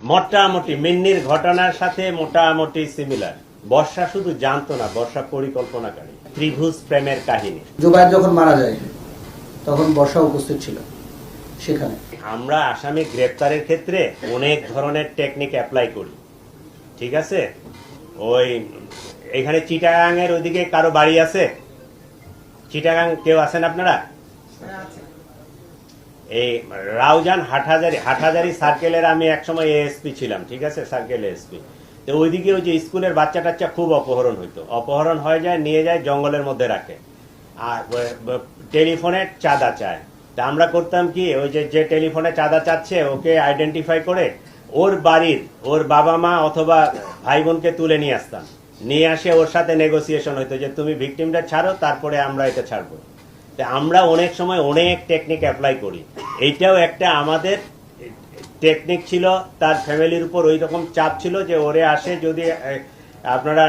মোটামুটি মিন্নির ঘটনার সাথে মোটামুটি সিমিলার। বর্ষা শুধু জানতো না, বর্ষা পরিকল্পনাকারী। ত্রিভুজ প্রেমের কাহিনী। জুবায়ের যখন মারা যায় তখন বর্ষা উপস্থিত ছিল সেখানে। আমরা আসামি গ্রেপ্তারের ক্ষেত্রে অনেক ধরনের টেকনিক অ্যাপ্লাই করি, ঠিক আছে? ওই এখানে চিটাগাং এর ওইদিকে কারো বাড়ি আছে? চিটাগাং কেউ আছেন আপনারা? এই রাউজান হাটহাজারি সার্কেলের আমি একসময় এএসপি ছিলাম, ঠিক আছে, সার্কেল এএসপি। তো ওইদিকে ওই যে স্কুলের বাচ্চা টাচ্চা খুব অপহরণ হইতো, অপহরণ হয়ে যায়, নিয়ে যায় জঙ্গলের মধ্যে রাখে, আর টেলিফোনে চাঁদা চায়। তা আমরা করতাম কি, ওই যে টেলিফোনে চাঁদা চাচ্ছে ওকে আইডেন্টিফাই করে ওর বাড়ির ওর বাবা মা অথবা ভাই বোনকে তুলে নিয়ে আসতাম, নিয়ে আসে ওর সাথে নেগোসিয়েশন হইতো যে তুমি ভিকটিমটা ছাড়ো, তারপরে আমরা এটা ছাড়বো। আমরা অনেক সময় অনেক টেকনিক অ্যাপ্লাই করি। এইটাও একটা আমাদের টেকনিক ছিল। তার ফ্যামিলির উপর ওই রকম চাপ ছিল যে ওরে আসে যদি আপনারা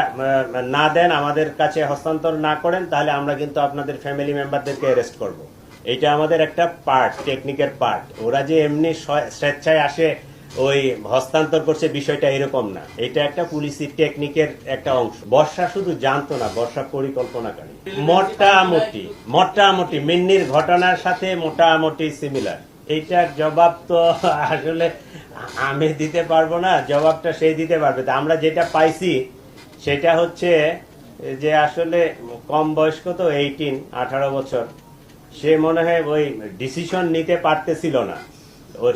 না দেন, আমাদের কাছে হস্তান্তর না করেন, তাহলে আমরা কিন্তু আপনাদের ফ্যামিলি মেম্বারদেরকে অ্যারেস্ট করব। এটা আমাদের একটা পার্ট, টেকনিকের পার্ট। ওরা যে এমনি স্বেচ্ছায় আসে ওই হস্তান্তর করছে, বিষয়টা এরকম না। এটা একটা পুলিশি টেকনিকের একটা অংশ। বর্ষা শুধু জানতো না, বর্ষা পরিকল্পনাকারী। মোটামুটি মিন্নির ঘটনার সাথে মোটামুটি সিমিলার। এইটার জবাব তো আসলে আমি দিতে পারবো না, জবাবটা সেই দিতে পারবে। তা আমরা যেটা পাইছি সেটা হচ্ছে যে আসলে কম বয়স্ক তো, 18 বছর, সে মনে হয় ওই ডিসিশন নিতে পারতেছিল না।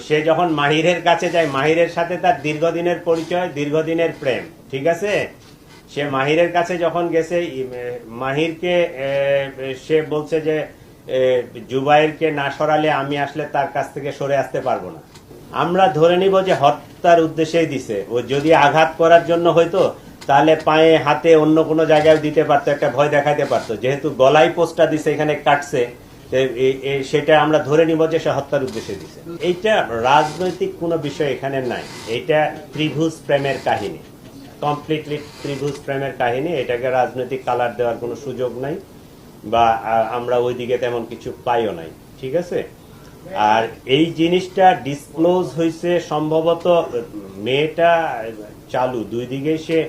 সে যখন মাহিরের কাছে যায়, মাহিরের সাথে তার দীর্ঘদিনের পরিচয়, দীর্ঘদিনের প্রেম, ঠিক আছে? সে মাহিরের কাছে যখন গেছে, মাহিরকে সে বলছে যে জুবায়েরকে না সরালে আমি আসলে তার কাছ থেকে সরে আসতে পারবো না। আমরা ধরে নিব যে হত্যার উদ্দেশ্যেই দিছে। ও যদি আঘাত করার জন্য হয়তো তাহলে পায়ে হাতে অন্য কোনো জায়গায় দিতে পারতো, একটা ভয় দেখাতে পারতো। যেহেতু গলায় পোস্টটা দিছে, এখানে কাটছে, সেটা আমরা ধরে নিব যে সে হত্যার উদ্দেশ্যে দিছে। এইটা রাজনৈতিক কোনো বিষয় এখানে নাই। এটা ত্রিভুজ প্রেমের কাহিনী, কমপ্লিটলি ত্রিভুজ প্রেমের কাহিনী। এটাকে রাজনৈতিক কালার দেওয়ার কোনো সুযোগ নাই, বা আমরা ওইদিকে তেমন কিছু পাইও নাই, ঠিক আছে? আর এই জিনিসটা ডিসক্লোজ হয়েছে সম্ভবত, মেয়েটা চালু, দুই দিকে সে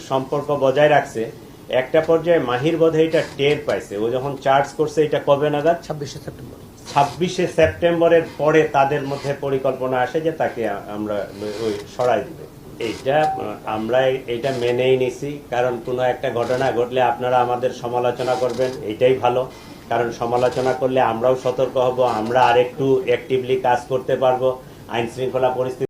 সম্পর্ক বজায় রাখছে। একটা পর্যায়ে মাহির বোধহয় এটা টের পাইছে। ও যখন চার্জ করছে, এটা কবে নাগাদ? 26শে সেপ্টেম্বরের পরে তাদের মধ্যে পরিকল্পনা আসে যে তাকে আমরা ওই সরাই দিবে। এইটা আমরা এটা মেনেই নিছি, কারণ কোনো একটা ঘটনা ঘটলে আপনারা আমাদের সমালোচনা করবেন, এইটাই ভালো। কারণ সমালোচনা করলে আমরাও সতর্ক হব, আমরা আরেকটু অ্যাক্টিভলি কাজ করতে পারবো, আইন শৃঙ্খলা পরিস্থিতি